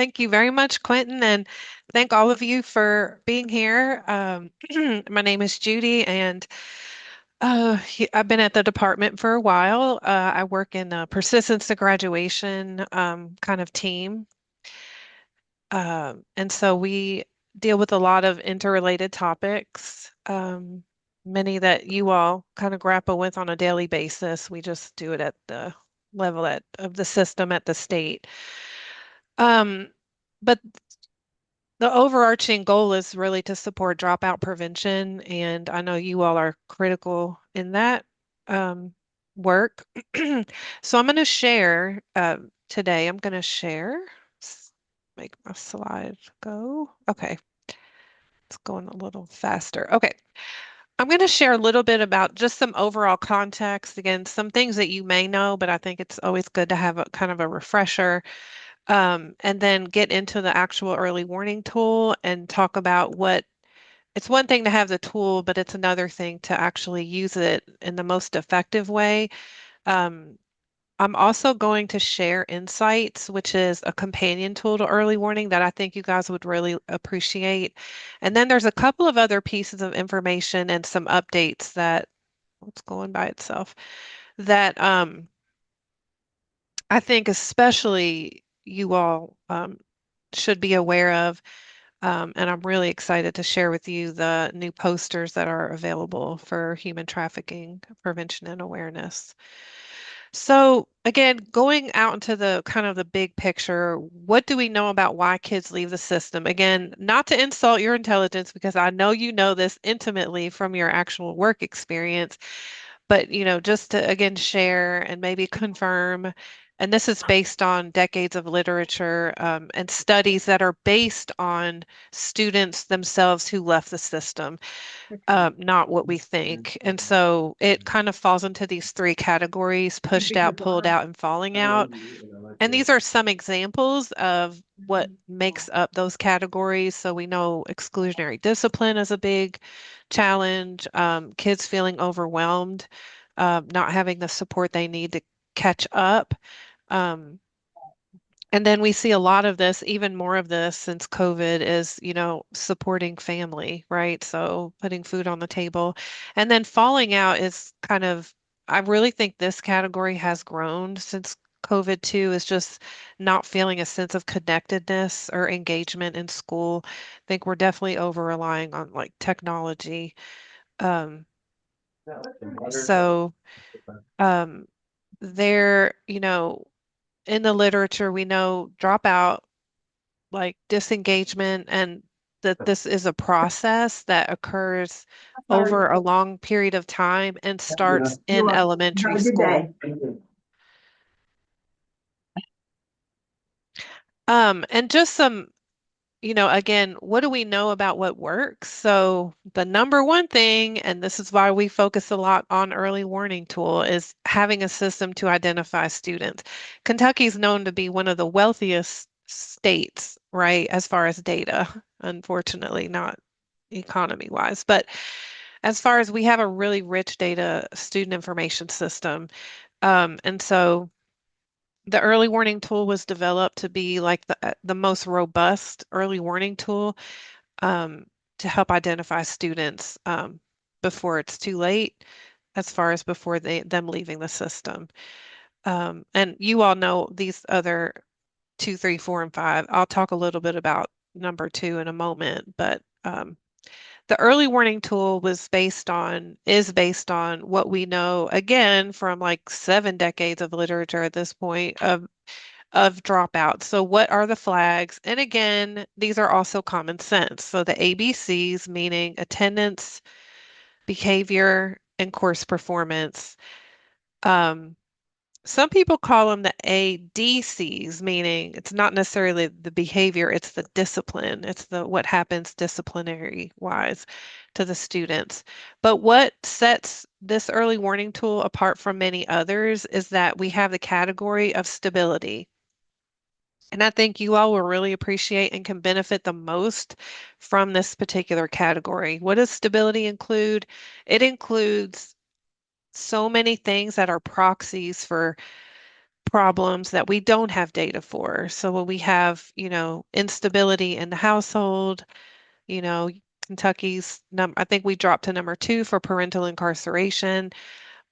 Thank you very much, Quentin, and thank all of you for being here. My name is Judy, and I've been at the department for a while. I work in the persistence to graduation kind of team. And so we deal with a lot of interrelated topics, many that you all kind of grapple with on a daily basis. We just do it at the level of the system at the state. Um, but the overarching goal is really to support dropout prevention, and I know you all are critical in that um, work. So I'm going to share today. I'm going to share. Make my slide go. Okay, it's going a little faster. Okay, I'm going to share a little bit about just some overall context. Again, some things that you may know, but I think it's always good to have a kind of a refresher, and then get into the actual early warning tool and talk about what it's one thing to have the tool, but it's another thing to actually use it in the most effective way. Um, I'm also going to share Insights, which is a companion tool to early warning that I think you guys would really appreciate. And then there's a couple of other pieces of information and some updates that what's going by itself that I think especially you all should be aware of. And I'm really excited to share with you the new posters that are available for human trafficking prevention and awareness. So again, going out into the kind of the big picture, what do we know about why kids leave the system? Again, not to insult your intelligence, because I know you know this intimately from your actual work experience, but just to again share and maybe confirm, and this is based on decades of literature and studies that are based on students themselves who left the system, not what we think. And so it kind of falls into these three categories: pushed out, pulled out, and falling out. And these are some examples of what makes up those categories. So we know exclusionary discipline is a big challenge, kids feeling overwhelmed, not having the support they need to catch up. Um, and then we see a lot of this, even more of this since COVID, is, supporting family, right? So putting food on the table. And then falling out is kind of, I really think this category has grown since COVID too, is just not feeling a sense of connectedness or engagement in school. I think we're definitely over relying on like technology. Um, so um, there, in the literature, we know dropout, like disengagement, and that this is a process that occurs over a long period of time and starts You're in welcome. elementary Have a good school. day. And just some, again, what do we know about what works? So the number one thing, and this is why we focus a lot on early warning tool, is having a system to identify students. Kentucky is known to be one of the wealthiest states, right, as far as data, unfortunately, not economy wise, but as far as we have a really rich data student information system. And so the early warning tool was developed to be like the most robust early warning tool, um, to help identify students before it's too late, as far as before them leaving the system. And you all know these other two, three, four, and five. I'll talk a little bit about number two in a moment, but the early warning tool is based on what we know, again, from like 7 decades of literature at this point of dropout. So what are the flags? And again, these are also common sense. So the ABCs, meaning attendance, behavior, and course performance. Um, some people call them the ADCs, meaning it's not necessarily the behavior, it's the discipline. It's the what happens disciplinary wise to the students. But what sets this early warning tool apart from many others is that we have the category of stability. And I think you all will really appreciate and can benefit the most from this particular category. What does stability include? It includes so many things that are proxies for problems that we don't have data for. So when we have, instability in the household, you know, Kentucky's I think we dropped to number 2 for parental incarceration,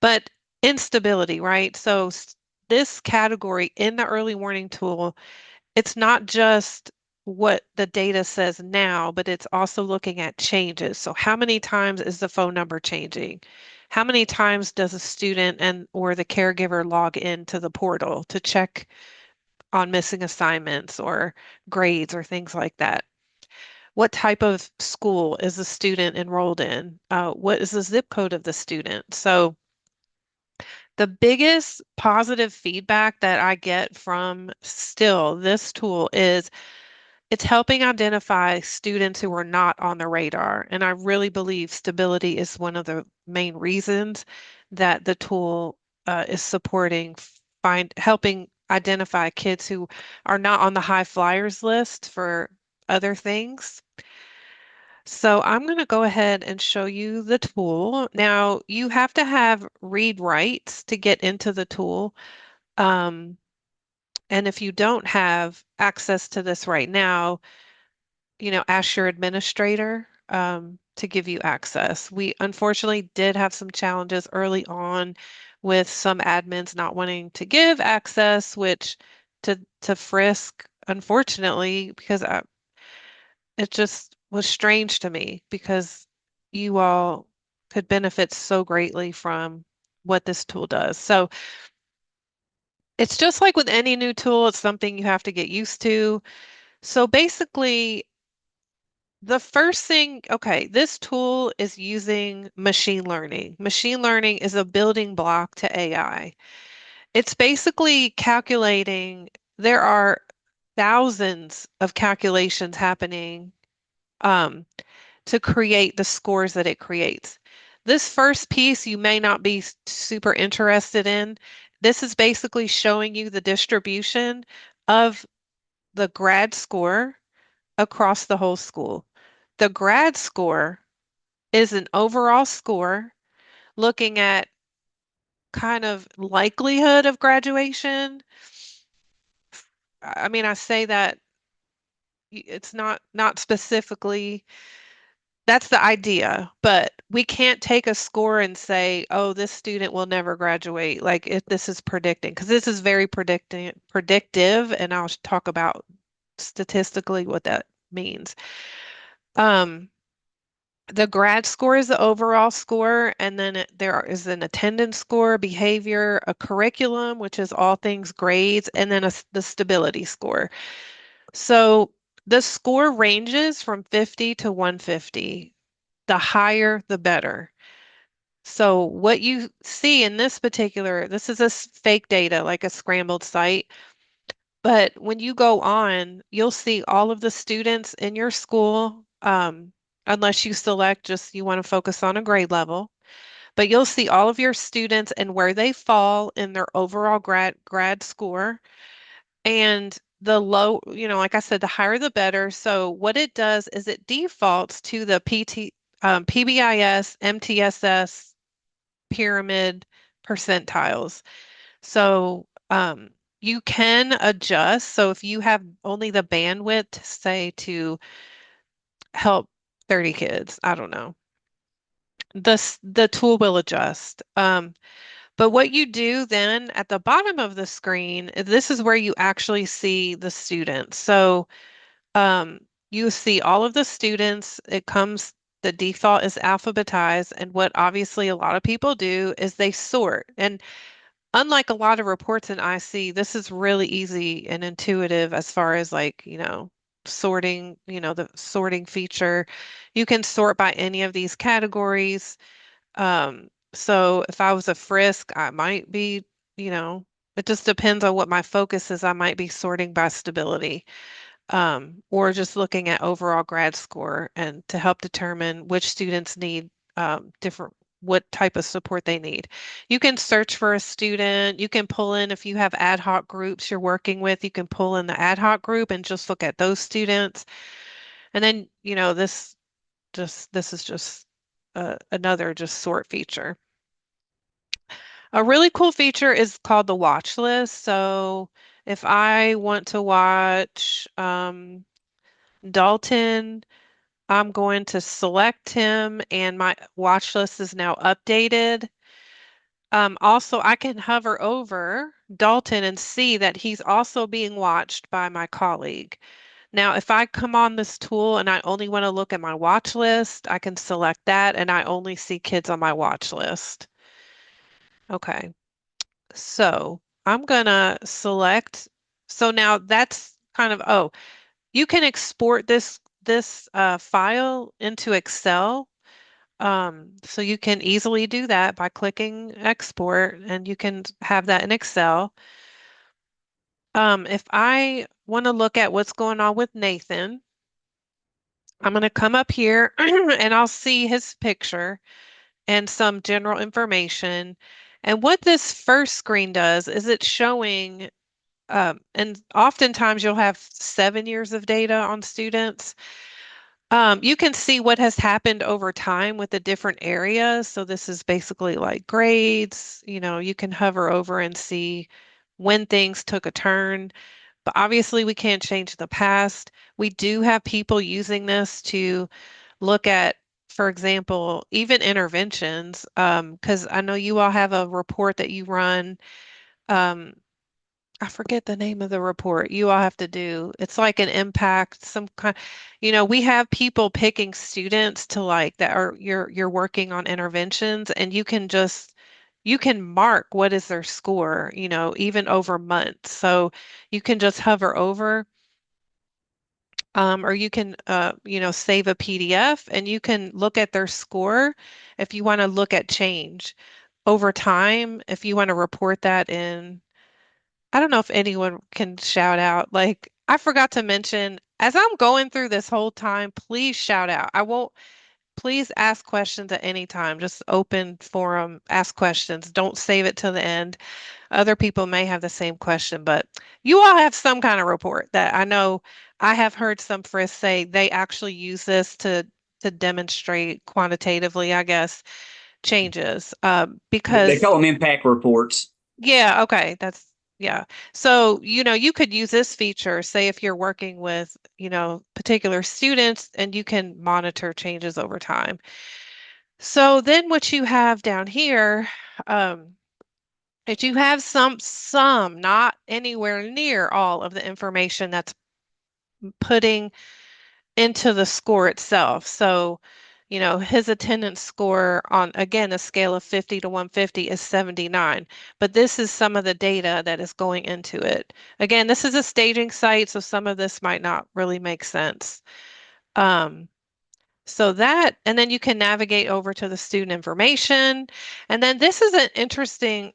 but instability, right? So this category in the early warning tool, it's not just what the data says now, but it's also looking at changes. So how many times is the phone number changing? How many times does a student and or the caregiver log into the portal to check on missing assignments or grades or things like that? What type of school is the student enrolled in? What is the zip code of the student? So the biggest positive feedback that I get from still this tool is it's helping identify students who are not on the radar. And I really believe stability is one of the main reasons that the tool is supporting helping identify kids who are not on the high flyers list for other things. So I'm going to go ahead and show you the tool. Now, you have to have read rights to get into the tool. Um, and if you don't have access to this right now, ask your administrator to give you access. We unfortunately did have some challenges early on with some admins not wanting to give access, which to Frisk, unfortunately, because it just was strange to me because you all could benefit so greatly from what this tool does. So it's just like with any new tool, it's something you have to get used to. So basically, the first thing, okay, this tool is using machine learning. Machine learning is a building block to AI. It's basically calculating, there are thousands of calculations happening um, to create the scores that it creates. This first piece you may not be super interested in. This is basically showing you the distribution of the grad score across the whole school. The grad score is an overall score looking at kind of likelihood of graduation. I mean, I say that it's not specifically that's the idea, but we can't take a score and say, oh, this student will never graduate. Like if this is predicting, because this is very predictive, and I'll talk about statistically what that means. Um, the grad score is the overall score, and then there is an attendance score, behavior, a curriculum, which is all things grades, and then the stability score. So the score ranges from 50 to 150. The higher, the better. So what you see in this particular, this is a fake data, like a scrambled site. But when you go on, you'll see all of the students in your school, unless you select just you want to focus on a grade level. But you'll see all of your students and where they fall in their overall grad score. And the low, like I said, the higher the better. So what it does is it defaults to the PBIS, MTSS pyramid percentiles. So you can adjust. So if you have only the bandwidth, say, to help 30 kids, I don't know, the tool will adjust. But what you do then at the bottom of the screen, this is where you actually see the students. So um, you see all of the students. The default is alphabetized. And what obviously a lot of people do is they sort. And unlike a lot of reports in IC, this is really easy and intuitive as far as like, sorting, the sorting feature. You can sort by any of these categories. So if I was a Frisk, I might be, you know, it just depends on what my focus is. I might be sorting by stability, or just looking at overall grad score and to help determine which students need what type of support they need. You can search for a student. You can pull in if you have ad hoc groups you're working with, you can pull in the ad hoc group and just look at those students. And then, this is just another just sort feature. A really cool feature is called the watch list. So if I want to watch Dalton, I'm going to select him and my watch list is now updated. Also, I can hover over Dalton and see that he's also being watched by my colleague. Now, if I come on this tool and I only want to look at my watch list, I can select that and I only see kids on my watch list. Okay, so I'm gonna select. So now that's kind of, oh, you can export this file into Excel. So you can easily do that by clicking export and you can have that in Excel. If I want to look at what's going on with Nathan, I'm going to come up here and I'll see his picture and some general information. And what this first screen does is it's showing, and oftentimes you'll have 7 years of data on students. You can see what has happened over time with the different areas. So this is basically like grades. You can hover over and see when things took a turn. But obviously, we can't change the past. We do have people using this to look at, for example, even interventions, because I know you all have a report that you run. Um, I forget the name of the report you all have to do. It's like an impact, some kind, we have people picking students to like that are you're working on interventions and you can mark what is their score, even over months. So you can just hover over, or you can save a PDF and you can look at their score if you want to look at change over time, if you want to report that in. I don't know if anyone can shout out. Like, I forgot to mention, as I'm going through this whole time, please shout out. I won't, please ask questions at any time. Just open forum, ask questions. Don't save it till the end. Other people may have the same question, but you all have some kind of report that I know I have heard some friends say they actually use this to demonstrate quantitatively, I guess, changes. They Because call them impact reports. yeah, okay. Yeah. So, you could use this feature, say if you're working with, particular students and you can monitor changes over time. So then what you have down here, um, is you have some, not anywhere near all of the information that's putting into the score itself. So, his attendance score on, again, a scale of 50 to 150 is 79. But this is some of the data that is going into it. Again, this is a staging site, so some of this might not really make sense. Um, so that, and then you can navigate over to the student information. And then this is an interesting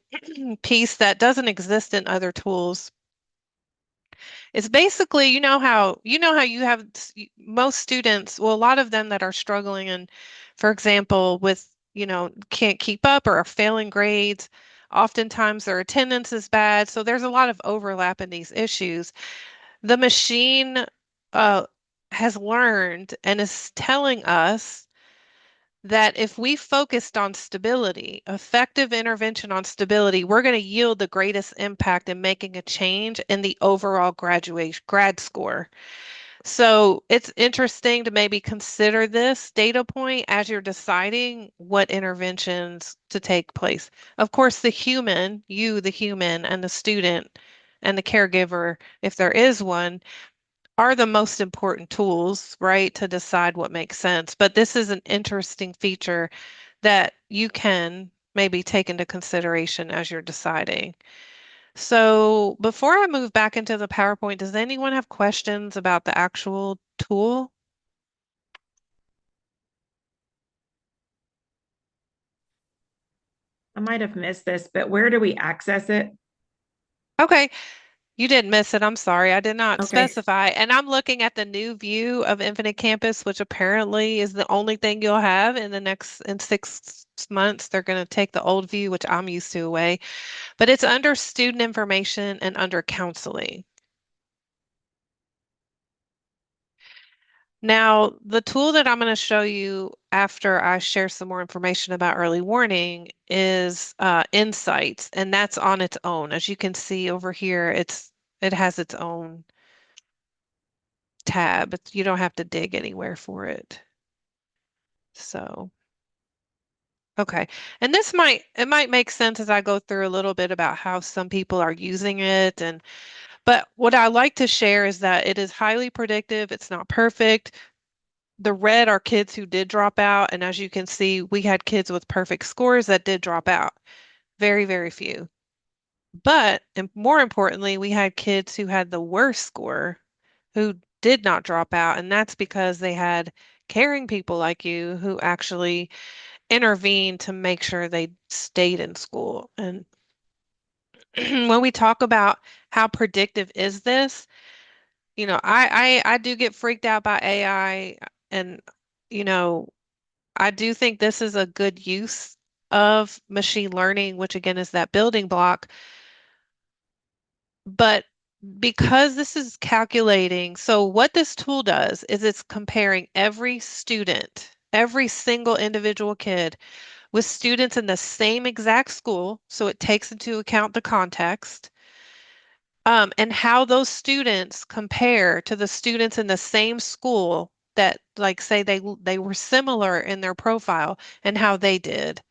piece that doesn't exist in other tools. It's basically, you know how you have most students, well, a lot of them that are struggling and, for example, with, can't keep up or are failing grades. Oftentimes their attendance is bad. So there's a lot of overlap in these issues. The machine uh, has learned and is telling us that if we focused on stability, effective intervention on stability, we're going to yield the greatest impact in making a change in the overall grad score. So it's interesting to maybe consider this data point as you're deciding what interventions to take place. Of course, the human, and the student and the caregiver, if there is one, are the most important tools, right, to decide what makes sense. But this is an interesting feature that you can maybe take into consideration as you're deciding. So before I move back into the PowerPoint, does anyone have questions about the actual tool? I might have missed this, but where do we access it? Okay, you didn't miss it. I'm sorry. I did not Okay. specify. And I'm looking at the new view of Infinite Campus, which apparently is the only thing you'll have in 6 months. They're going to take the old view, which I'm used to, away. But it's under student information and under counseling. Now, the tool that I'm going to show you after I share some more information about early warning is Insights, and that's on its own. As you can see over here, it has its own tab. You don't have to dig anywhere for it. So, okay. And it might make sense as I go through a little bit about how some people are using it, but what I like to share is that it is highly predictive. It's not perfect. The red are kids who did drop out, and as you can see, we had kids with perfect scores that did drop out. Very, very few. But and more importantly, we had kids who had the worst score who did not drop out, and that's because they had caring people like you who actually intervened to make sure they stayed in school. And when we talk about how predictive is this, I do get freaked out by AI, and you know, I do think this is a good use of machine learning, which again is that building block. But because this is calculating, so what this tool does is it's comparing every student, every single individual kid with students in the same exact school. So it takes into account the context, and how those students compare to the students in the same school that, like, say they were similar in their profile and how they did.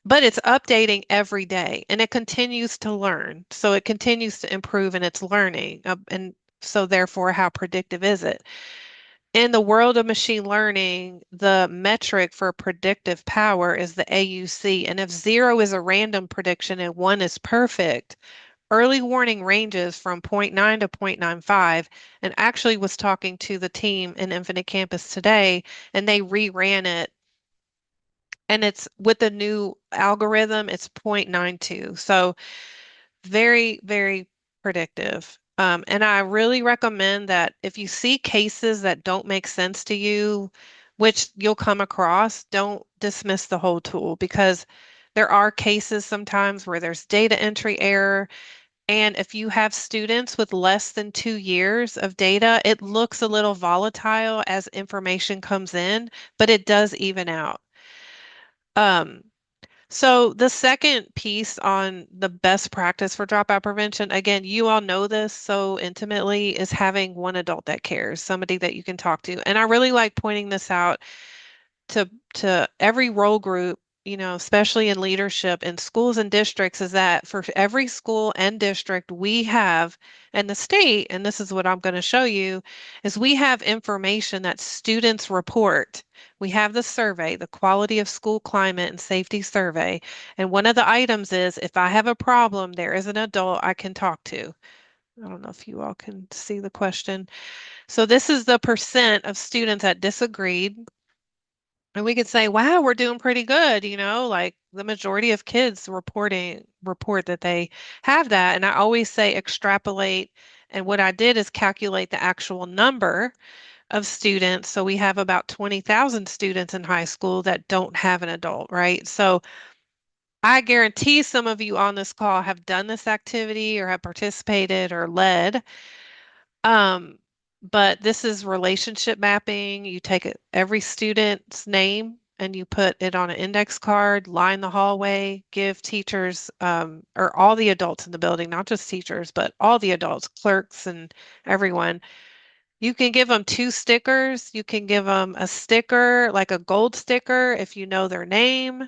But it's updating every day and it continues to learn. So it continues to improve in its learning. And so, therefore, how predictive is it? In the world of machine learning, the metric for predictive power is the AUC. And if 0 is a random prediction and 1 is perfect, early warning ranges from zero point 0.9 to 0.95. And actually was talking to the team in Infinite Campus today, and they reran it, and it's with the new algorithm, it's 0.92. So very, very predictive. And I really recommend that if you see cases that don't make sense to you, which you'll come across, don't dismiss the whole tool, because there are cases sometimes where there's data entry error. And if you have students with less than 2 years of data, it looks a little volatile as information comes in, but it does even out. Um, so the second piece on the best practice for dropout prevention, again, you all know this so intimately, is having one adult that cares, somebody that you can talk to. And I really like pointing this out to every role group, especially in leadership in schools and districts, is that for every school and district we have, and the state, and this is what I'm going to show you, is we have information that students report. We have the survey, the Quality of School Climate and Safety Survey. And one of the items is, if I have a problem, there is an adult I can talk to. I don't know if you all can see the question. So this is the percent of students that disagreed, and we could say, wow, we're doing pretty good, like the majority of kids report that they have that. And I always say extrapolate. And what I did is calculate the actual number of students. So we have about 20,000 students in high school that don't have an adult, right? So I guarantee some of you on this call have done this activity or have participated or led. Um, but this is relationship mapping. You take every student's name and you put it on an index card, line the hallway, give teachers, or all the adults in the building, not just teachers, but all the adults, clerks and everyone. You can give them 2 stickers. You can give them a sticker, like a gold sticker, if you know their name,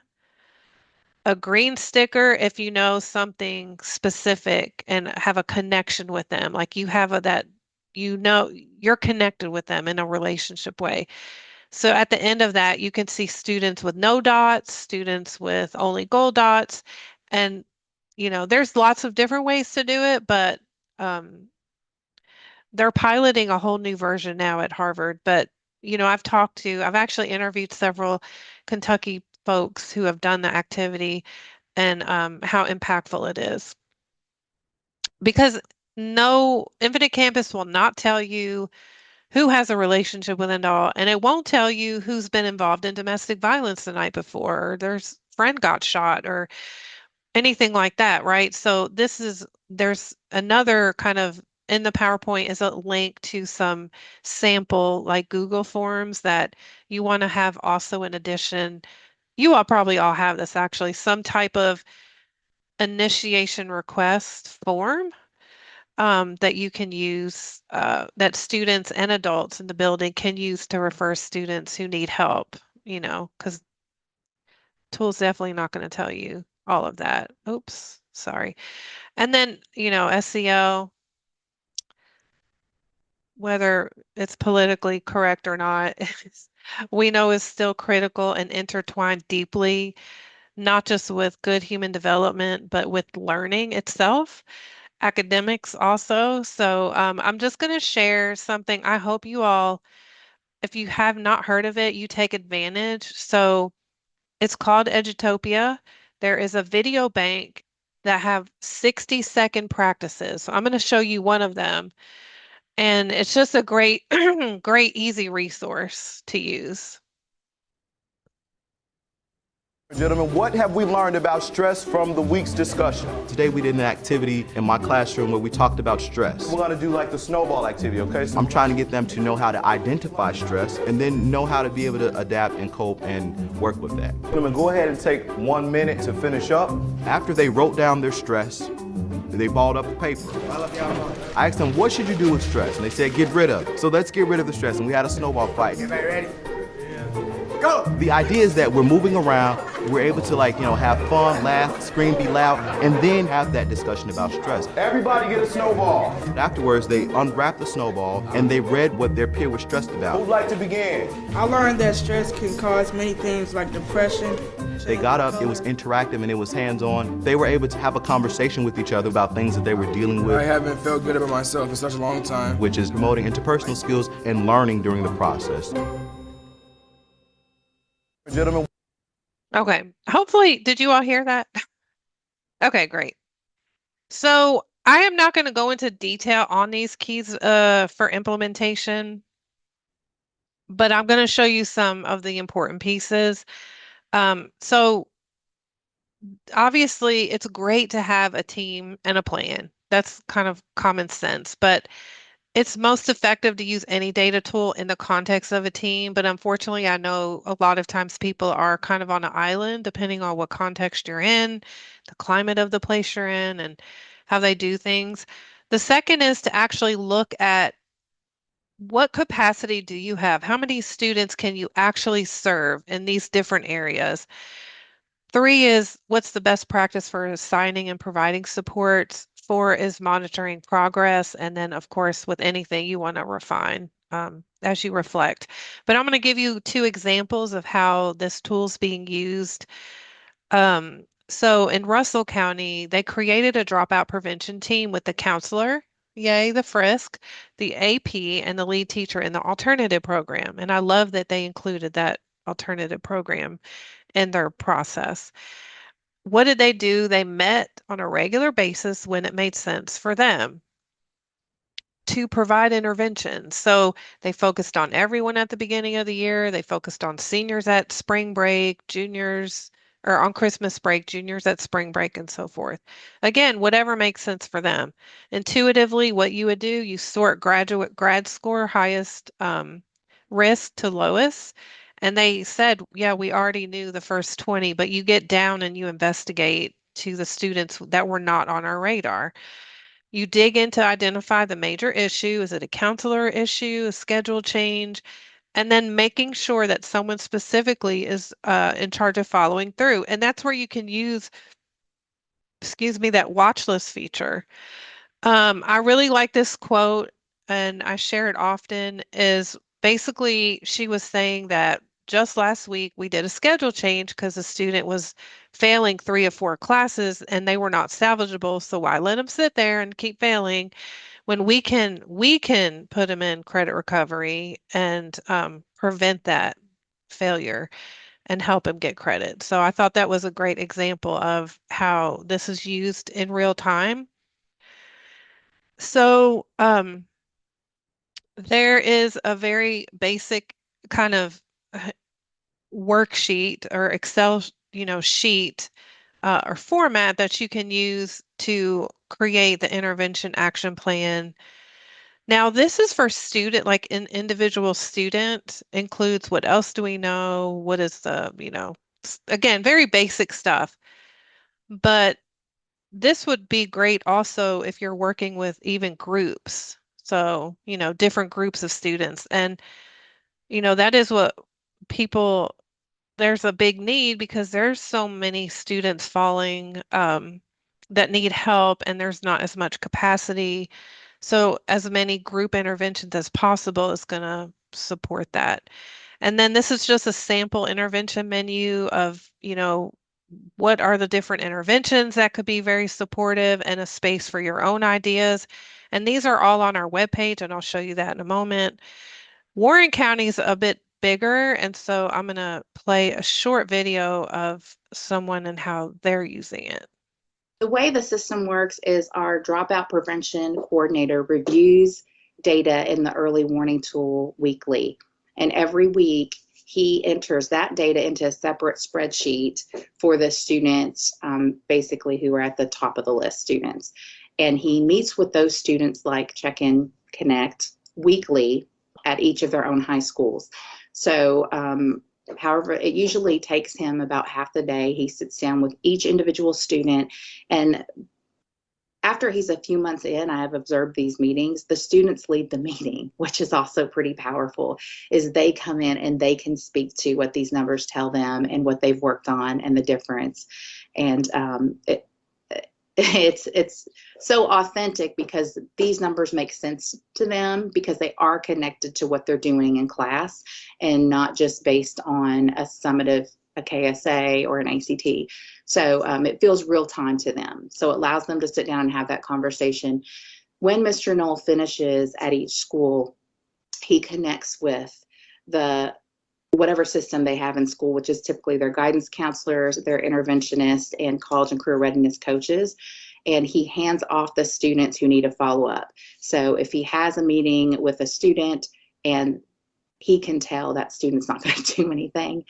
a green sticker if you know something specific and have a connection with them, like you have that you're connected with them in a relationship way. So at the end of that, you can see students with no dots, students with only gold dots, and there's lots of different ways to do it, but they're piloting a whole new version now at Harvard. But I've actually interviewed several Kentucky folks who have done the activity, and how impactful it is. Because no, Infinite Campus will not tell you who has a relationship with an adult, and it won't tell you who's been involved in domestic violence the night before, or their friend got shot, or anything like that, right? So there's another kind of in the PowerPoint is a link to some sample like Google Forms that you want to have also in addition. You all probably all have this actually, some type of initiation request form that you can use, that students and adults in the building can use to refer students who need help, because Tool's definitely not going to tell you all of that. Oops, sorry. And then, SEO, whether it's politically correct or not, we know is still critical and intertwined deeply, not just with good human development, but with learning itself, academics also. So I'm just going to share something. I hope you all, if you have not heard of it, you take advantage. So it's called Edutopia. There is a video bank that have 60-second practices. So I'm going to show you one of them. And it's just a great, great, easy resource to use. Gentlemen, what have we learned about stress from the week's discussion? Today we did an activity in my classroom where we talked about stress. We're gonna do like the snowball activity, okay? So I'm trying to get them to know how to identify stress and then know how to be able to adapt and cope and work with that. Gentlemen, go ahead and take 1 minute to finish up. After they wrote down their stress, they balled up the paper. I asked them, what should you do with stress? And they said, get rid of it. So let's get rid of the stress. And we had a snowball fight. Everybody ready? Go! The idea is that we're moving around, we're able to have fun, laugh, scream, be loud, and then have that discussion about stress. Everybody get a snowball. Afterwards, they unwrapped the snowball and they read what their peer was stressed about. Who'd like to begin? I learned that stress can cause many things like depression. They got up, it was interactive and it was hands-on. They were able to have a conversation with each other about things that they were dealing with. I haven't felt good about myself in such a long time. Which is promoting interpersonal skills and learning during the process. Gentlemen. Okay. Hopefully, did you all hear that? Okay, great. So I am not going to go into detail on these keys for implementation, but I'm going to show you some of the important pieces. So obviously, it's great to have a team and a plan. That's kind of common sense, but it's most effective to use any data tool in the context of a team, but unfortunately, I know a lot of times people are kind of on an island, depending on what context you're in, the climate of the place you're in, and how they do things. The second is to actually look at what capacity do you have? How many students can you actually serve in these different areas? Three is what's the best practice for assigning and providing supports? Four is monitoring progress. And then, of course, with anything you want to refine as you reflect. But I'm going to give you 2 examples of how this tool's being used. So in Russell County, they created a dropout prevention team with the counselor, yay, the Frisk, the AP, and the lead teacher in the alternative program. And I love that they included that alternative program in their process. What did they do? They met on a regular basis when it made sense for them to provide interventions. So they focused on everyone at the beginning of the year. They focused on seniors at spring break, juniors, or on Christmas break, juniors at spring break, and so forth. Again, whatever makes sense for them. Intuitively, what you would do, you sort grad score highest risk to lowest. And they said, yeah, we already knew the first 20, but you get down and you investigate to the students that were not on our radar. You dig in to identify the major issue. Is it a counselor issue, a schedule change? And then making sure that someone specifically is in charge of following through. And that's where you can use, excuse me, that watch list feature. I really like this quote, and I share it often, is basically she was saying that just last week we did a schedule change because a student was failing 3 or 4 classes and they were not salvageable. So why let them sit there and keep failing when we can put them in credit recovery and prevent that failure and help them get credit. So I thought that was a great example of how this is used in real time. So there is a very basic kind of worksheet or Excel, sheet or format that you can use to create the intervention action plan Now, this is for student, like an individual student includes what else do we know? What is the, again, very basic stuff. But this would be great also if you're working with even groups. So, different groups of students. And, that is what people, there's a big need because there's so many students falling that need help and there's not as much capacity. So as many group interventions as possible is going to support that. And then this is just a sample intervention menu of, what are the different interventions that could be very supportive and a space for your own ideas. And these are all on our webpage, and I'll show you that in a moment. Warren County is a bit bigger, and so I'm going to play a short video of someone and how they're using it. The way the system works is our dropout prevention coordinator reviews data in the early warning tool weekly. And every week, he enters that data into a separate spreadsheet for the students, basically who are at the top of the list students. And he meets with those students like Check-in Connect weekly at each of their own high schools. So however, it usually takes him about half the day. He sits down with each individual student, and after he's a few months in, I have observed these meetings, the students lead the meeting, which is also pretty powerful, is they come in and they can speak to what these numbers tell them and what they've worked on and the difference. And it's so authentic because these numbers make sense to them because they are connected to what they're doing in class and not just based on a summative, a KSA or an ACT. So it feels real time to them. So it allows them to sit down and have that conversation. When Mr. Knoll finishes at each school, he connects with the whatever system they have in school, which is typically their guidance counselors, their interventionists, and college and career readiness coaches. And he hands off the students who need a follow-up. So if he has a meeting with a student and he can tell that student's not going to do anything,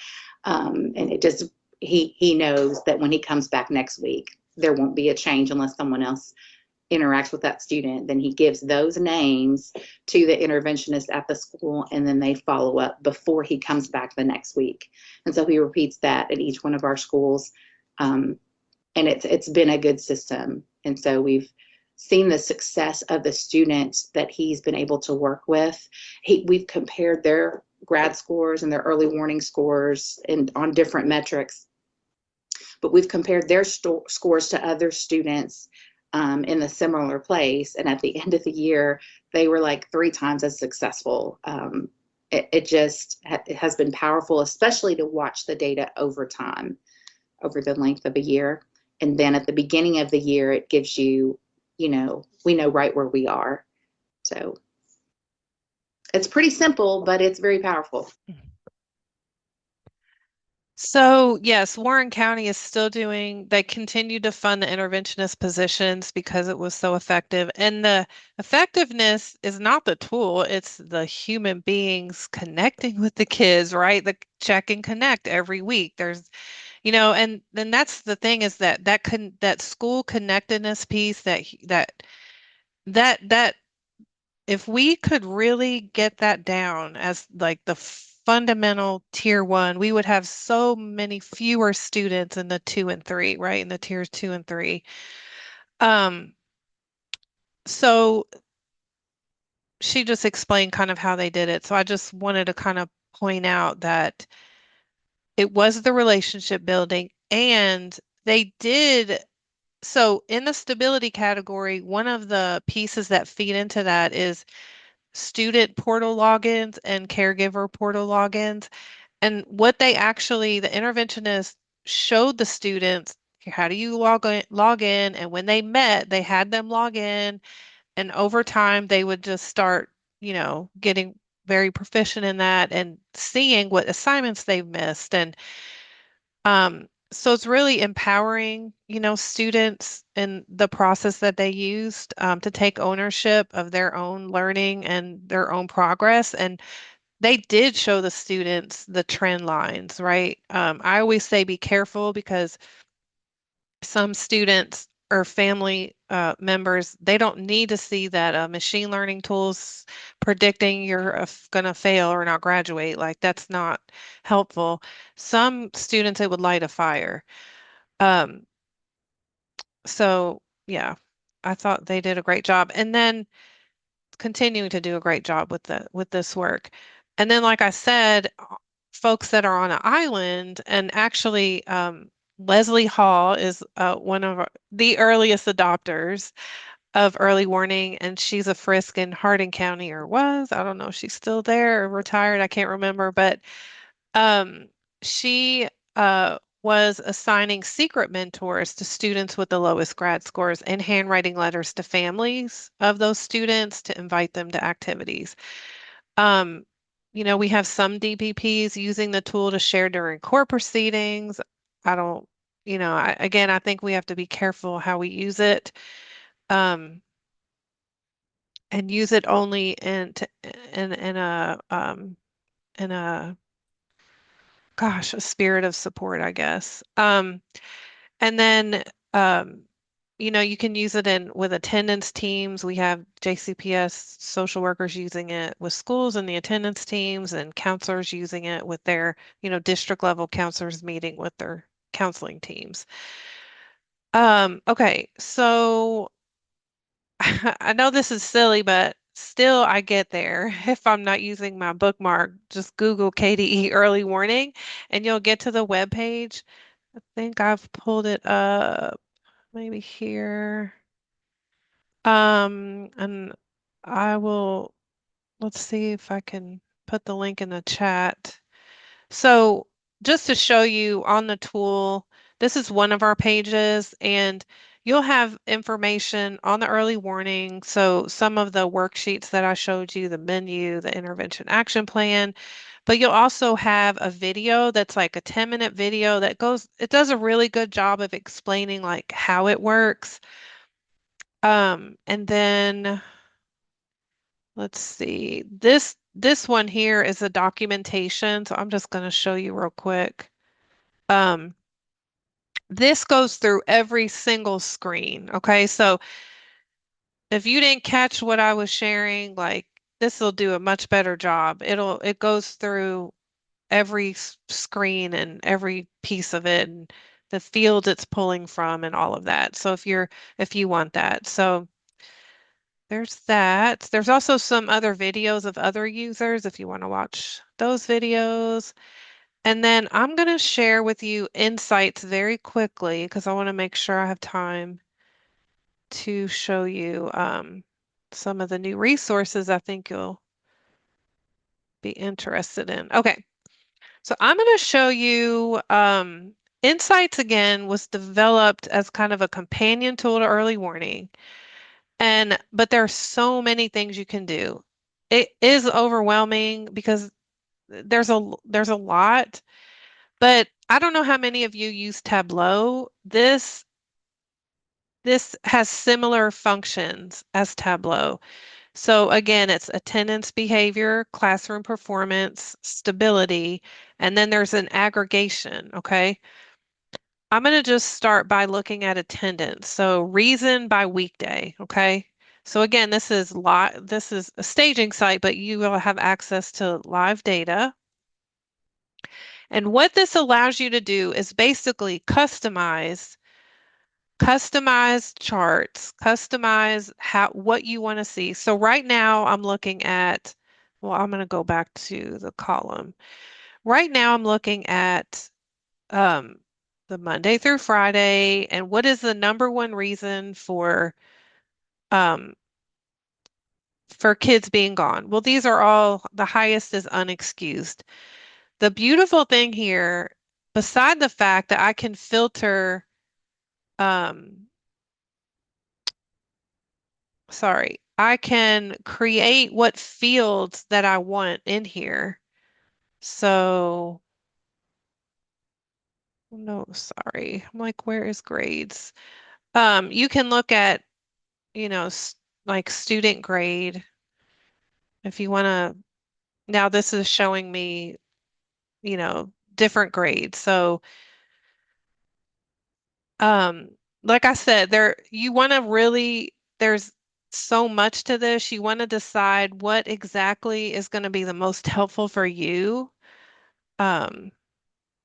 and it just, he knows that when he comes back next week, there won't be a change unless someone else interacts with that student, then he gives those names to the interventionist at the school, and then they follow up before he comes back the next week. And so he repeats that at each one of our schools. And it's been a good system. And so we've seen the success of the students that he's been able to work with. We've compared their grad scores and their early warning scores and on different metrics, but we've compared their scores to other students in a similar place, and at the end of the year they were like 3 times as successful. It has been powerful, especially to watch the data over time, over the length of a year, and then at the beginning of the year it gives you, we know right where we are. So it's pretty simple, but it's very powerful. So yes, Warren County is still they continue to fund the interventionist positions because it was so effective. And the effectiveness is not the tool, it's the human beings connecting with the kids, right? The check and connect every week. There's, and then that's the thing is that school connectedness piece that if we could really get that down as like the fundamental tier 1, we would have so many fewer students in the 2 and 3, right? In the tiers 2 and 3. So she just explained kind of how they did it. So I just wanted to kind of point out that it was the relationship building, and they did. So in the stability category, one of the pieces that feed into that is student portal logins and caregiver portal logins. And what the interventionist showed the students, how do you log in? And when they met, they had them log in. And over time, they would just start, getting very proficient in that and seeing what assignments they've missed. And so it's really empowering, students in the process that they used to take ownership of their own learning and their own progress. And they did show the students the trend lines, right? I always say be careful because some students or family members, they don't need to see that machine learning tools predicting you're going to fail or not graduate. Like that's not helpful. Some students, it would light a fire. Um, so yeah, I thought they did a great job. And then continuing to do a great job with this work. And then, like I said, folks that are on an island, and actually, Leslie Hall is one of the earliest adopters of early warning, and she's a Frisk in Hardin County, or was. I don't know if she's still there or retired. I can't remember, but um, she was assigning secret mentors to students with the lowest grad scores and handwriting letters to families of those students to invite them to activities. Um, we have some DPPs using the tool to share during court proceedings. I don't, again, I think we have to be careful how we use it, and use it only in a gosh, a spirit of support, I guess. And then, um, you can use it in with attendance teams. We have JCPS social workers using it with schools and the attendance teams, and counselors using it with their, district level counselors meeting with their counseling teams. Okay, so I know this is silly, but still I get there. If I'm not using my bookmark, just Google KDE early warning and you'll get to the web page. I think I've pulled it up maybe here. And I will, let's see if I can put the link in the chat. So just to show you on the tool, this is one of our pages, and you'll have information on the early warning. So some of the worksheets that I showed you, the menu, the intervention action plan, but you'll also have a video that's like a 10-minute video that it does a really good job of explaining like how it works. And then let's see, this one here is a documentation. So I'm just going to show you real quick. Um, this goes through every single screen. Okay, so if you didn't catch what I was sharing, like this will do a much better job. It goes through every screen and every piece of it and the fields it's pulling from and all of that. So if you want that. So there's that. There's also some other videos of other users if you want to watch those videos. And then I'm going to share with you insights very quickly because I want to make sure I have time to show you some of the new resources I think you'll be interested in. Okay, so I'm going to show you Insights again was developed as kind of a companion tool to early warning. But there are so many things you can do. It is overwhelming because there's a lot. But I don't know how many of you use Tableau. This has similar functions as Tableau. So again, it's attendance behavior, classroom performance, stability, and then there's an aggregation, okay? I'm going to just start by looking at attendance. So reason by weekday, okay? So again, this is a staging site, but you will have access to live data. And what this allows you to do is basically customize charts, customize what you want to see. So right now I'm looking at, well, I'm going to go back to the column. Right now I'm looking at the Monday through Friday, and what is the number one reason um, for kids being gone? Well, these are all, the highest is unexcused. The beautiful thing here, beside the fact that I can filter, I can create what fields that I want in here. So, no, sorry. I'm like, where is grades? You can look at, like student grade if you want to. Now this is showing me, different grades. So, like I said, you want to really, there's so much to this. You want to decide what exactly is going to be the most helpful for you. Um,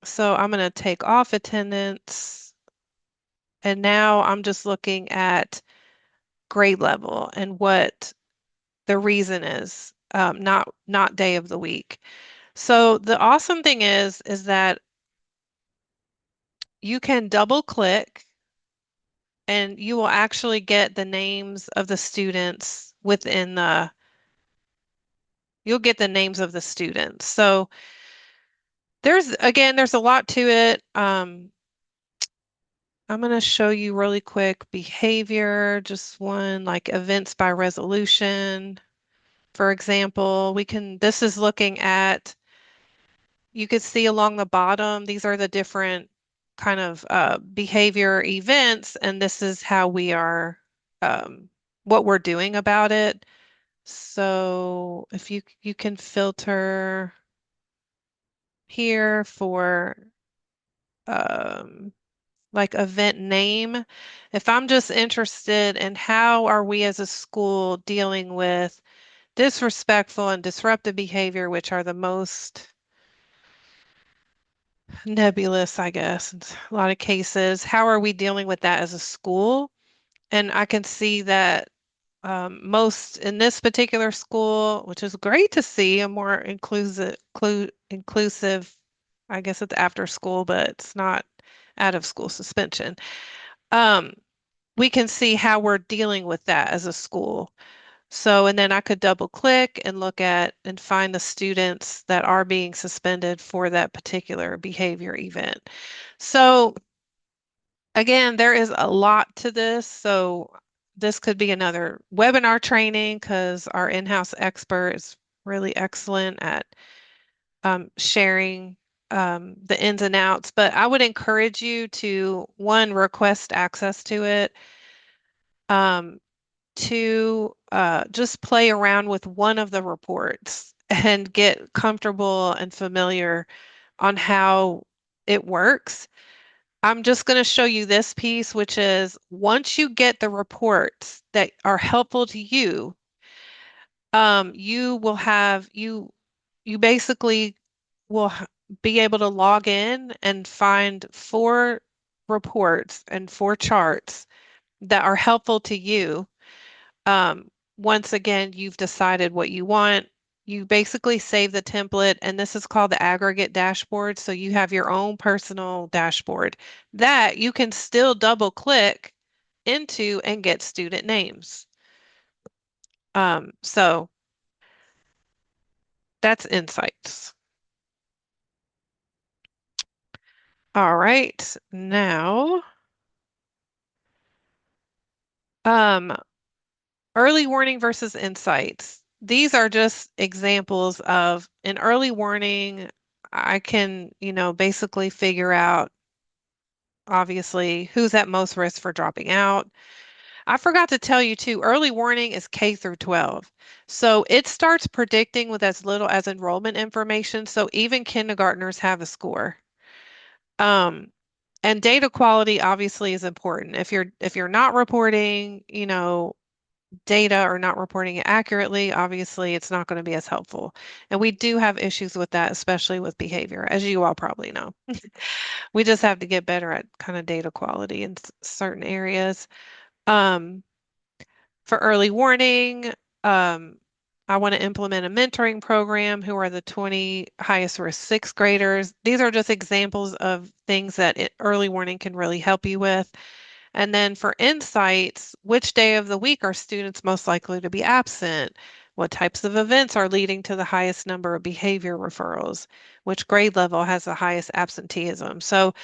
so I'm going to take off attendance. And now I'm just looking at grade level and what the reason is, not day of the week. So the awesome thing is that you can double click and you will actually get the names of the students within you'll get the names of the students. So there's a lot to it. I'm going to show you really quick behavior, just one like events by resolution. For example, this is looking at, you could see along the bottom, these are the different kind of behavior events, and this is how we are, what we're doing about it. So if you can filter here for like event name, if I'm just interested in how are we as a school dealing with disrespectful and disruptive behavior, which are the most nebulous, I guess, in a lot of cases. How are we dealing with that as a school? And I can see that most in this particular school, which is great to see, a more inclusive, I guess it's after school, but it's not out of school suspension. Um, we can see how we're dealing with that as a school. So, and then I could double click and look at and find the students that are being suspended for that particular behavior event. So again, there is a lot to this. So this could be another webinar training because our in-house expert is really excellent at sharing the ins and outs. But I would encourage you to, one, request access to it. To just play around with one of the reports and get comfortable and familiar on how it works. I'm just going to show you this piece, which is once you get the reports that are helpful to you, you will have you basically will be able to log in and find 4 reports and 4 charts that are helpful to you. Once again, you've decided what you want. You basically save the template, and this is called the aggregate dashboard. So you have your own personal dashboard that you can still double click into and get student names. So that's insights. All right, now, um, early warning versus insights. These are just examples of in early warning, I can, basically figure out obviously who's at most risk for dropping out. I forgot to tell you too, early warning is K through 12. So it starts predicting with as little as enrollment information. So even kindergartners have a score. And data quality obviously is important. If you're not reporting, data or not reporting it accurately, obviously it's not going to be as helpful. And we do have issues with that, especially with behavior, as you all probably know. We just have to get better at kind of data quality in certain areas. Um, for early warning, I want to implement a mentoring program. Who are the 20 highest risk 6th graders? These are just examples of things that early warning can really help you with. And then for insights, which day of the week are students most likely to be absent? What types of events are leading to the highest number of behavior referrals? Which grade level has the highest absenteeism? So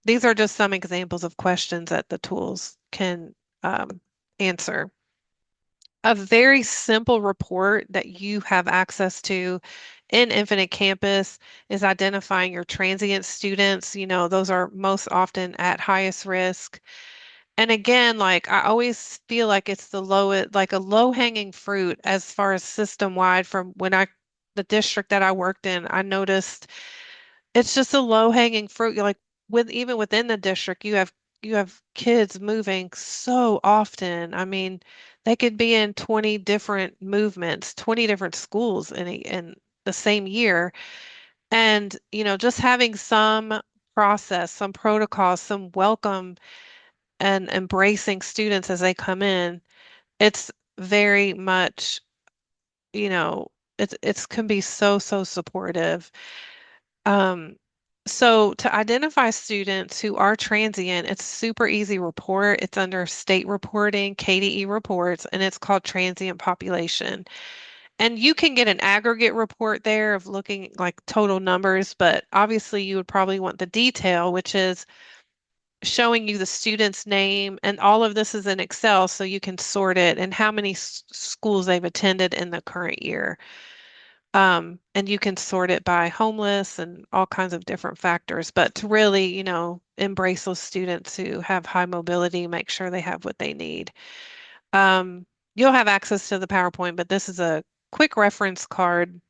these are just some examples of questions that the tools can answer. A very simple report that you have access to in Infinite Campus is identifying your transient students. Those are most often at highest risk. And again, like I always feel like it's like a low-hanging fruit as far as system-wide from the district that I worked in, I noticed it's just a low-hanging fruit. Like even within the district, you have you have kids moving so often. I mean, they could be in 20 different movements, 20 different schools in the same year. And, just having some process, some protocols, some welcome and embracing students as they come in, it's very much, you know, it's can be so supportive. Um, so to identify students who are transient, it's super easy report. It's under state reporting, KDE reports, and it's called transient population. And you can get an aggregate report there of looking like total numbers, but obviously you would probably want the detail, which is showing you the student's name, and all of this is in Excel, so you can sort it and how many schools they've attended in the current year. And you can sort it by homeless and all kinds of different factors, but to really, embrace those students who have high mobility, make sure they have what they need. You'll have access to the PowerPoint, but this is a quick reference card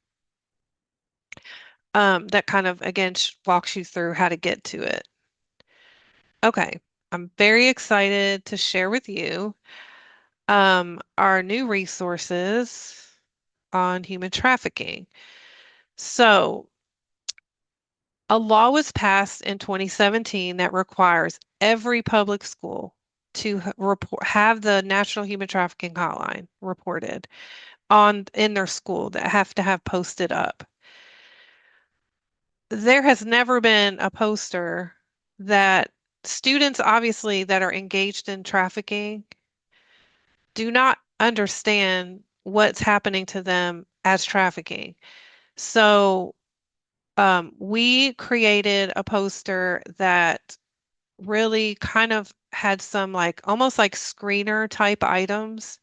that kind of, again, walks you through how to get to it. Okay, I'm very excited to share with you our new resources on human trafficking. So, a law was passed in 2017 that requires every public school to have the National Human Trafficking Hotline reported in their school, that have to have posted up. There has never been a poster that students, obviously, that are engaged in trafficking do not understand what's happening to them as trafficking. So we created a poster that really kind of had some like almost like screener type items.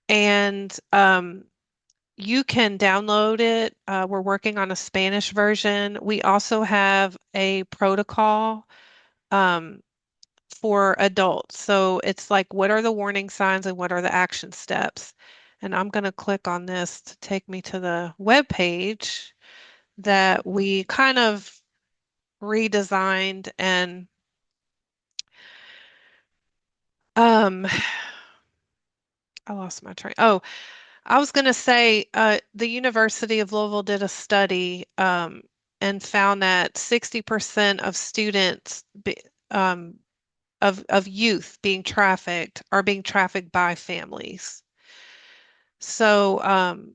And you can download it. We're working on a Spanish version. We also have a protocol um, for adults. So it's like, what are the warning signs and what are the action steps? And I'm going to click on this to take me to the web page that we kind of redesigned. And I lost my train. Oh, I was going to say the University of Louisville did a study and found that 60% of students of youth being trafficked are being trafficked by families. So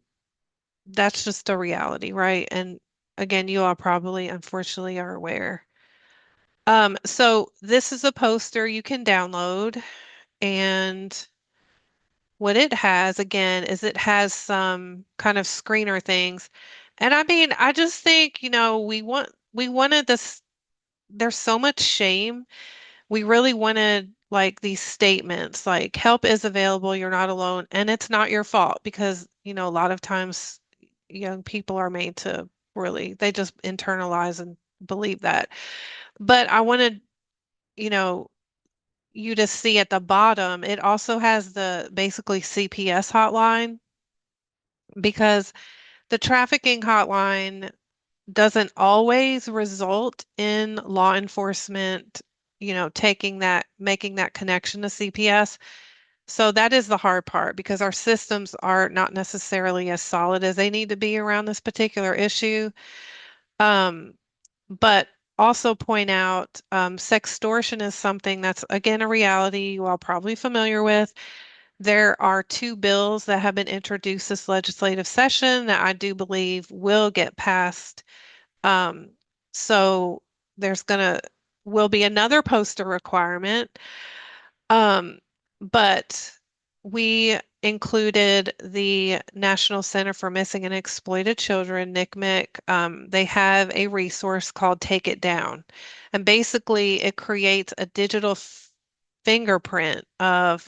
that's just a reality, right? And again, you all probably unfortunately are aware. So this is a poster you can download, and what it has again is it has some kind of screener things. And I mean, I just think, we wanted this, there's so much shame. We really wanted like these statements like help is available, you're not alone, and it's not your fault because, a lot of times young people are made to really, they just internalize and believe that. But I wanted, you know, you to see at the bottom, it also has the basically CPS hotline, because the trafficking hotline doesn't always result in law enforcement, making that connection to CPS. So that is the hard part because our systems are not necessarily as solid as they need to be around this particular issue. Um, but also point out sextortion is something that's, again, a reality you all probably familiar with. There are two bills that have been introduced this legislative session that I do believe will get passed. So there's will be another poster requirement. But we included the National Center for Missing and Exploited Children, NCMEC. They have a resource called Take It Down. And basically, it creates a digital fingerprint of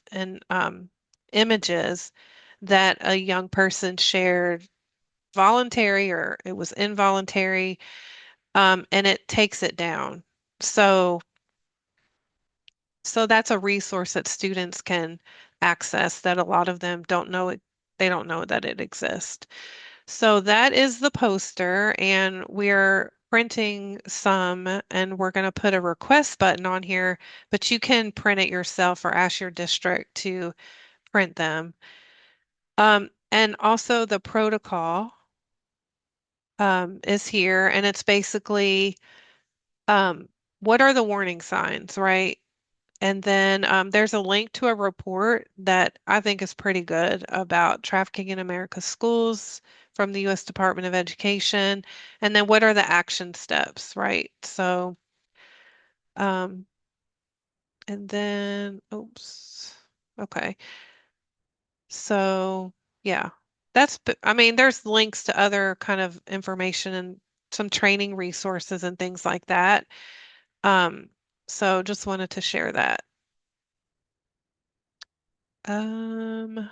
images that a young person shared, voluntary or it was involuntary, and it takes it down. So that's a resource that students can access that a lot of them don't know it, they don't know that it exists. So that is the poster, and we're printing some, and we're going to put a request button on here, but you can print it yourself or ask your district to print them. And also the protocol is here, and it's basically what are the warning signs, right? And then there's a link to a report that I think is pretty good about trafficking in America's schools from the U.S. Department of Education. And then what are the action steps, right? So, and then, oops, okay. So, yeah, I mean, there's links to other kind of information and some training resources and things like that. So just wanted to share that. Um,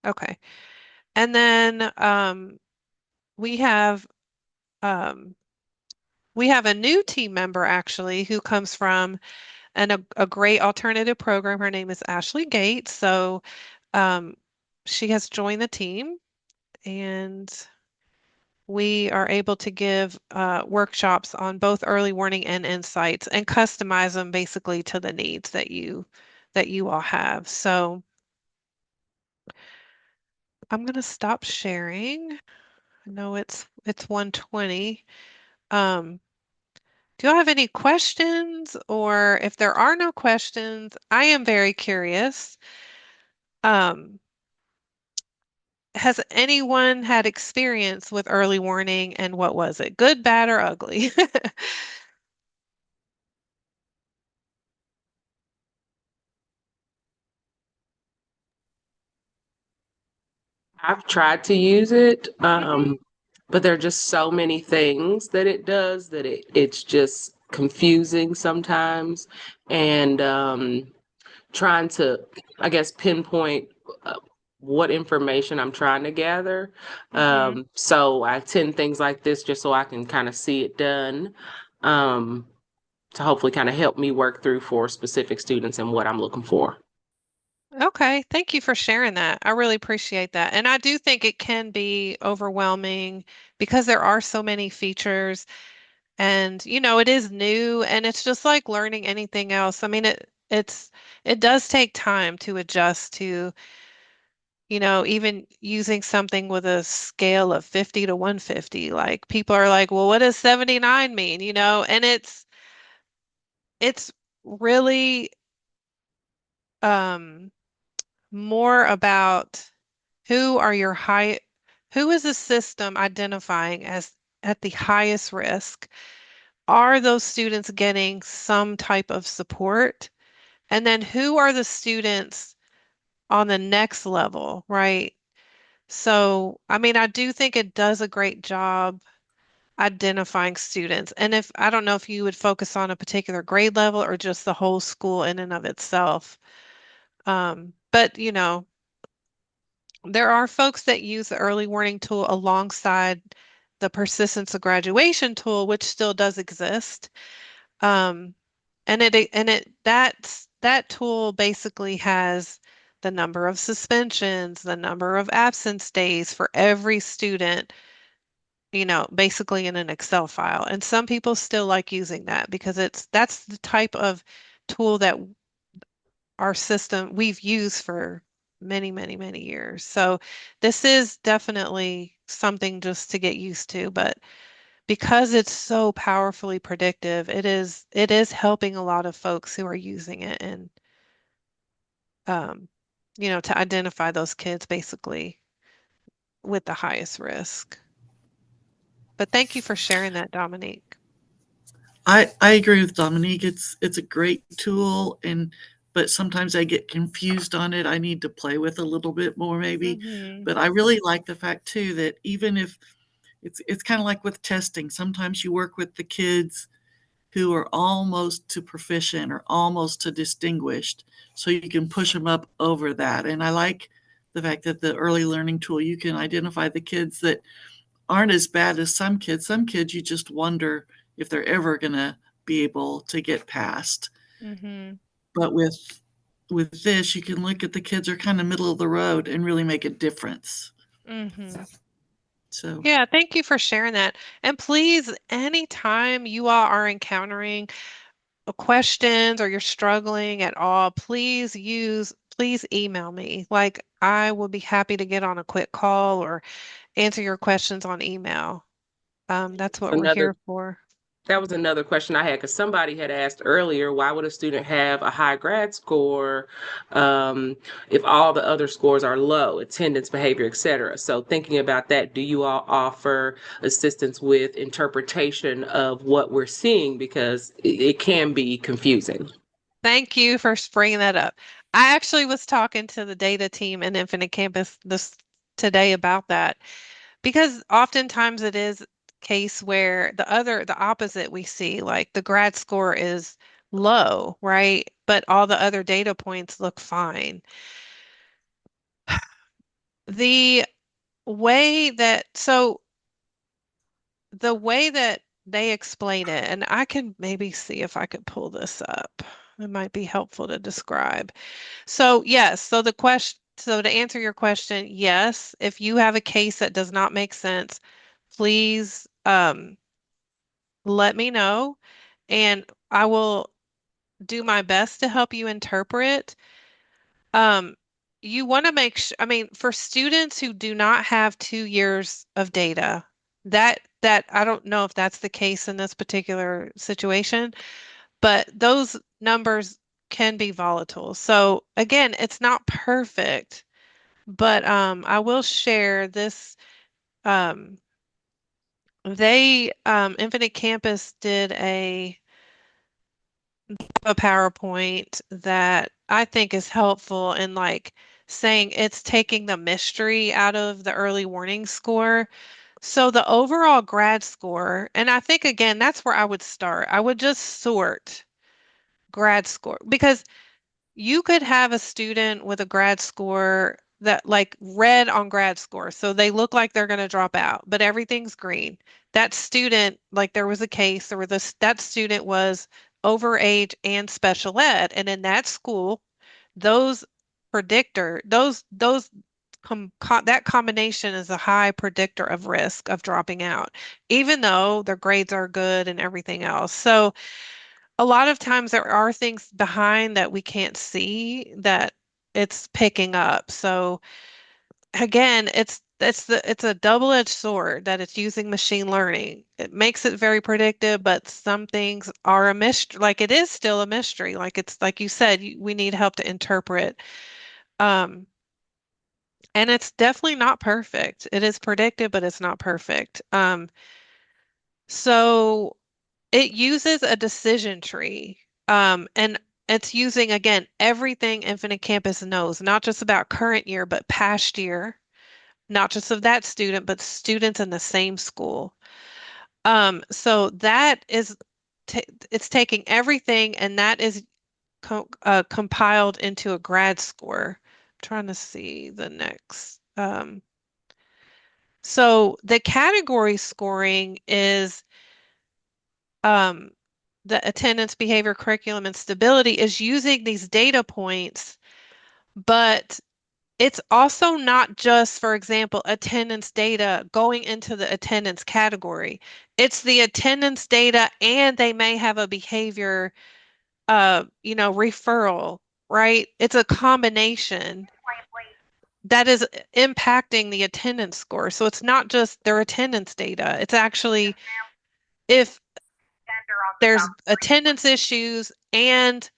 okay. And then we have um, we have a new team member actually who comes from a great alternative program. Her name is Ashley Gates. So um, she has joined the team, and we are able to give workshops on both early warning and insights and customize them basically to the needs that you all have. So I'm going to stop sharing. I know it's 1:20. Um, do you have any questions? Or if there are no questions, I am very curious. Um, has anyone had experience with early warning, and what was it? Good, bad, or ugly? I've tried to use it, but there are just so many things that it does that it's just confusing sometimes. And trying to, I guess, pinpoint what information I'm trying to gather. So I attend things like this just so I can kind of see it done, um, to hopefully kind of help me work through for specific students and what I'm looking for. Okay, thank you for sharing that. I really appreciate that. And I do think it can be overwhelming because there are so many features, and it is new, and it's just like learning anything else. I mean, it does take time to adjust to, even using something with a scale of 50 to 150. Like people are like, "Well, what does 79 mean?" And it's really um more about who are your high, who is the system identifying as at the highest risk? Are those students getting some type of support? And then who are the students on the next level, right? So, I mean, I do think it does a great job identifying students. And if I don't know if you would focus on a particular grade level or just the whole school in and of itself. But there are folks that use the early warning tool alongside the persistence of graduation tool, which still does exist. Um, that tool basically has the number of suspensions, the number of absence days for every student, basically in an Excel file. And some people still like using that because that's the type of tool that our system we've used for many, many, many years. So this is definitely something just to get used to, but because it's so powerfully predictive, it is helping a lot of folks who are using it, and um, to identify those kids basically with the highest risk. But thank you for sharing that, Dominique. I agree with Dominique. It's a great tool, but sometimes I get confused on it. I need to play with a little bit more maybe. Mm-hmm. But I really like the fact too that even if it's kind of like with testing, sometimes you work with the kids who are almost to proficient or almost to distinguished, so you can push them up over that. And I like the fact that the early learning tool, you can identify the kids that aren't as bad as some kids. Some kids you just wonder if they're ever going to be able to get past. Mm-hmm. But with this, you can look at the kids are kind of middle of the road and really make a difference. Mm-hmm. So Yeah, thank you for sharing that. And please, anytime you all are encountering questions or you're struggling at all, please email me. Like I will be happy to get on a quick call or answer your questions on email. That's what we're Another here for. That was another question I had because somebody had asked earlier, why would a student have a high grad score if all the other scores are low, attendance, behavior, etc. So thinking about that, do you all offer assistance with interpretation of what we're seeing because it can be confusing? Thank you for bringing that up. I actually was talking to the data team in Infinite Campus this today about that because oftentimes it is case where the opposite we see, like the grad score is low, right? But all the other data points look fine. The way that so the way that they explain it, and I can maybe see if I could pull this up. It might be helpful to describe. So yes, so to answer your question, yes, if you have a case that does not make sense, please let me know and I will do my best to help you interpret. Um, you want to make sure, I mean, for students who do not have 2 years of data, that I don't know if that's the case in this particular situation, but those numbers can be volatile. So again, it's not perfect, but I will share this. Um, Infinite Campus did a PowerPoint that I think is helpful in like saying it's taking the mystery out of the early warning score. So the overall grad score, and I think again, that's where I would start. I would just sort grad score because you could have a student with a grad score that like red on grad score. So they look like they're going to drop out, but everything's green. That student, like there was a case, that student was overage and special ed. And in that school, those that combination is a high predictor of risk of dropping out, even though their grades are good and everything else. So a lot of times there are things behind that we can't see that it's picking up. So again, it's a double-edged sword that it's using machine learning. It makes it very predictive, but some things are a mystery. Like it is still a mystery. Like it's like you said, we need help to interpret. Um, and it's definitely not perfect. It is predictive, but it's not perfect. So it uses a decision tree. And it's using, again, everything Infinite Campus knows, not just about current year, but past year, not just of that student, but students in the same school. So that is, it's taking everything and that is compiled into a grad score. I'm trying to see the next. So the category scoring is um, the attendance, behavior, curriculum, and stability is using these data points, but it's also not just, for example, attendance data going into the attendance category. It's the attendance data and they may have a behavior, referral, right? It's a combination that is impacting the attendance score. So it's not just their attendance data. It's actually if there's attendance issues and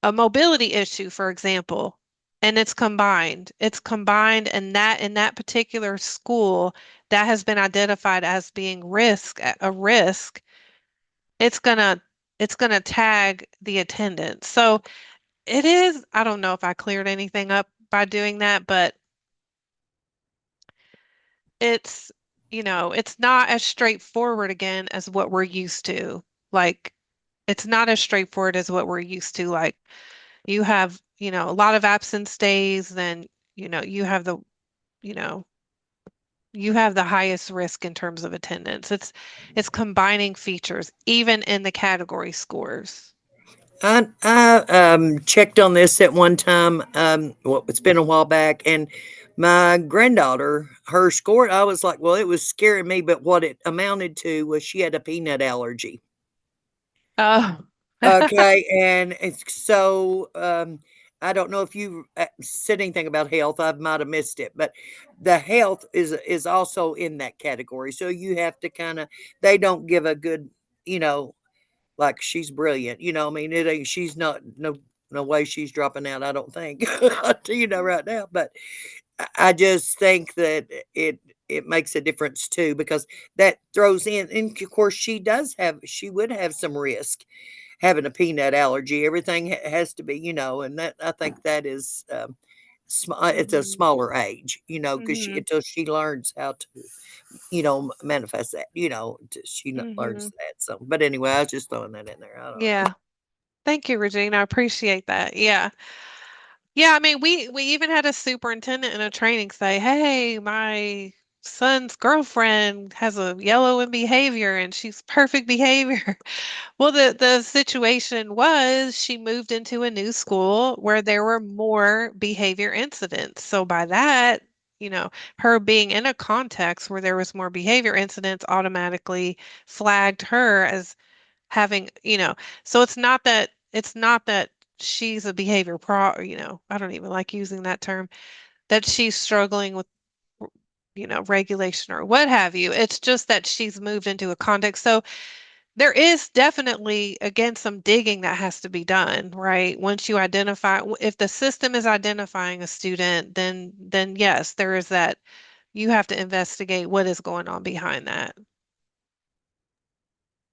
a mobility issue, for example, and it's combined. It's combined, and that in that particular school that has been identified as being a risk, it's gonna it's gonna tag the attendance. So it is, I don't know if I cleared anything up by doing that, but it's, it's not as straightforward again as what we're used to. Like it's not as straightforward as what we're used to. Like you have, a lot of absence days, then, you have you know, you have the highest risk in terms of attendance. It's combining features, even in the category scores. I checked on this at one time. Well, it's been a while back, and my granddaughter, her score, I was like, well, it was scaring me, but what it amounted to was she had a peanut allergy. Oh. Okay, and so I don't know if you said anything about health. I might have missed it, but the health is also in that category. So you have to kind of, they don't give a good, you know, like she's brilliant. You know, I mean, it ain't, she's not, no way she's dropping out. I don't think, you know, right now. But I just think that it makes a difference too, because that throws in, and of course she would have some risk having a peanut allergy. Everything has to be, you know, and that, I think that is, it's a Mhm. smaller age, you know, because Mhm. until she learns how to, you know, manifest that, you know, she learns Mhm. that. So, but anyway, I was just throwing that in there. I don't know. Yeah. Thank you, Regina. I appreciate that. Yeah. Yeah, I mean, we even had a superintendent in a training say, "Hey, my son's girlfriend has a yellow in behavior and she's perfect behavior." Well, the situation was she moved into a new school where there were more behavior incidents. So by that, her being in a context where there was more behavior incidents automatically flagged her as having, so it's not that she's a behavior I don't even like using that term, that she's struggling with regulation or what have you. It's just that she's moved into a context. So there is definitely, again, some digging that has to be done, right? Once you identify, if the system is identifying a student, then yes, there is that. You have to investigate what is going on behind that.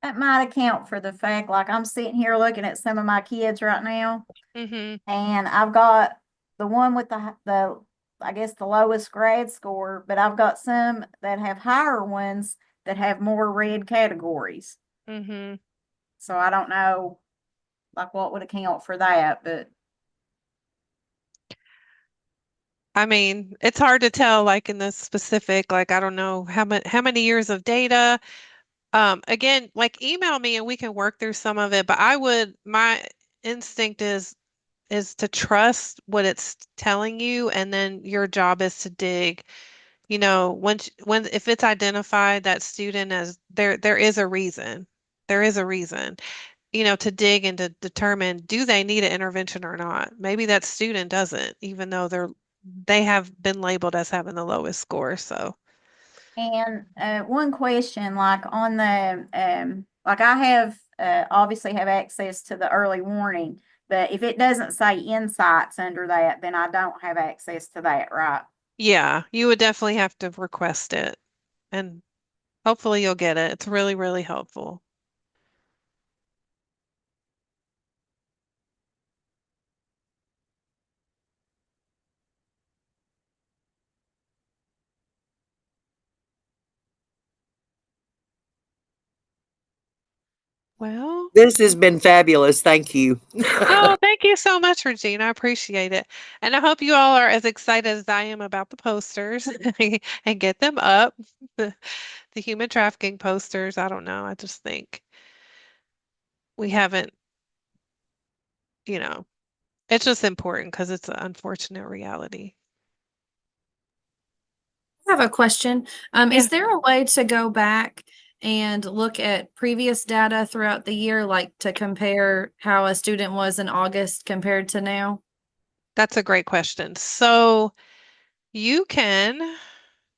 That might account for the fact, like I'm sitting here looking at some of my kids right now, Mm-hmm. and I've got the one with the I guess the lowest grade score, but I've got some that have higher ones that have more red categories. Mm-hmm. So I don't know like what would account for that, but I mean, it's hard to tell, like in the specific, like I don't know how many years of data. Again, like email me and we can work through some of it, but my instinct is to trust what it's telling you, and then your job is to dig. When if it's identified that student as there is a reason. There is a reason, to dig and to determine, do they need an intervention or not? Maybe that student doesn't, even though they have been labeled as having the lowest score. So, and one question, like on the like I have obviously have access to the early warning, but if it doesn't say insights under that, then I don't have access to that, right? yeah, you would definitely have to request it, and hopefully you'll get it. It's really, really helpful. Well, This has been fabulous. Thank you. oh, thank you so much, Regina. I appreciate it. And I hope you all are as excited as I am about the posters and get them up. The, the human trafficking posters. I don't know. I just think we haven't, you know, it's just important because it's an unfortunate reality. I have a question. Yeah. Is there a way to go back and look at previous data throughout the year, like to compare how a student was in August compared to now? That's a great question. So you can,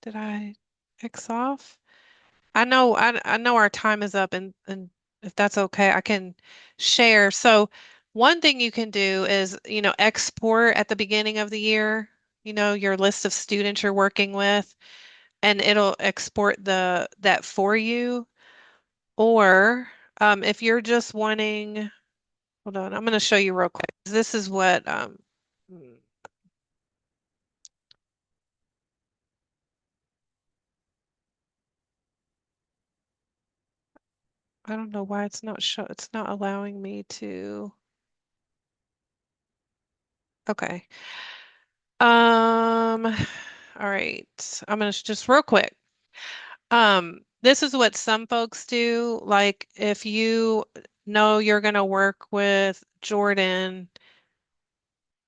did I X off? I know our time is up, and if that's okay, I can share. So one thing you can do is, export at the beginning of the year, your list of students you're working with, and it'll export that for you. Or if you're just wanting, hold on, I'm going to show you real quick. This is what I don't know why it's not allowing me to. Okay. All right. I'm gonna just real quick. This is what some folks do. Like if you know you're going to work with Jordan,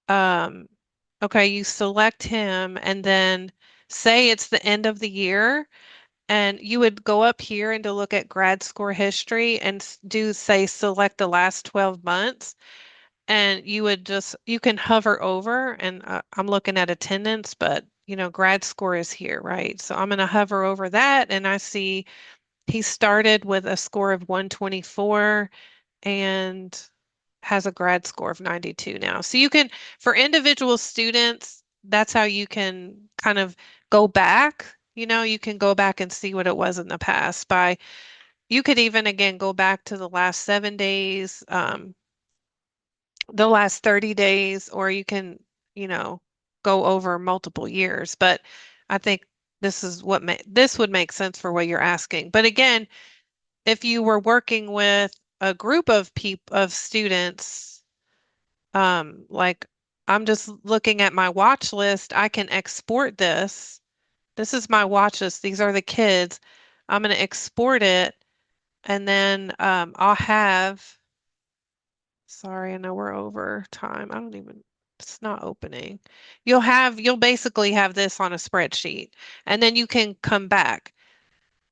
okay, you select him and then say it's the end of the year, and you would go up here and to look at grad score history and do say select the last 12 months, and you would just you can hover over, and I'm looking at attendance, but you know grad score is here, right? So I'm going to hover over that, and I see he started with a score of 124 and has a grad score of 92 now. So you can, for individual students, that's how you can kind of go back. You know, you can go back and see what it was in the past by, you could even again go back to the last 7 days, the last 30 days, or you can, you know, go over multiple years. But I think this is what this would make sense for what you're asking. But again, if you were working with a group of students, like I'm just looking at my watch list, I can export this. This is my watch list. These are the kids. I'm going to export it, and then I'll have, sorry, I know we're over time. I don't even, it's not opening. You'll basically have this on a spreadsheet, and then you can come back.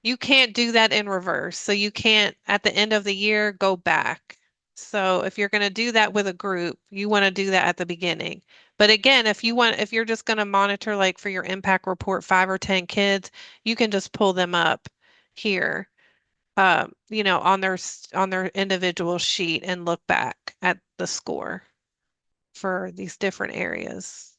You can't do that in reverse. So you can't, at the end of the year, go back. So if you're going to do that with a group, you want to do that at the beginning. But again, if you're just going to monitor like for your impact report, 5 or 10 kids, you can just pull them up here, you know, on their individual sheet and look back at the score for these different areas.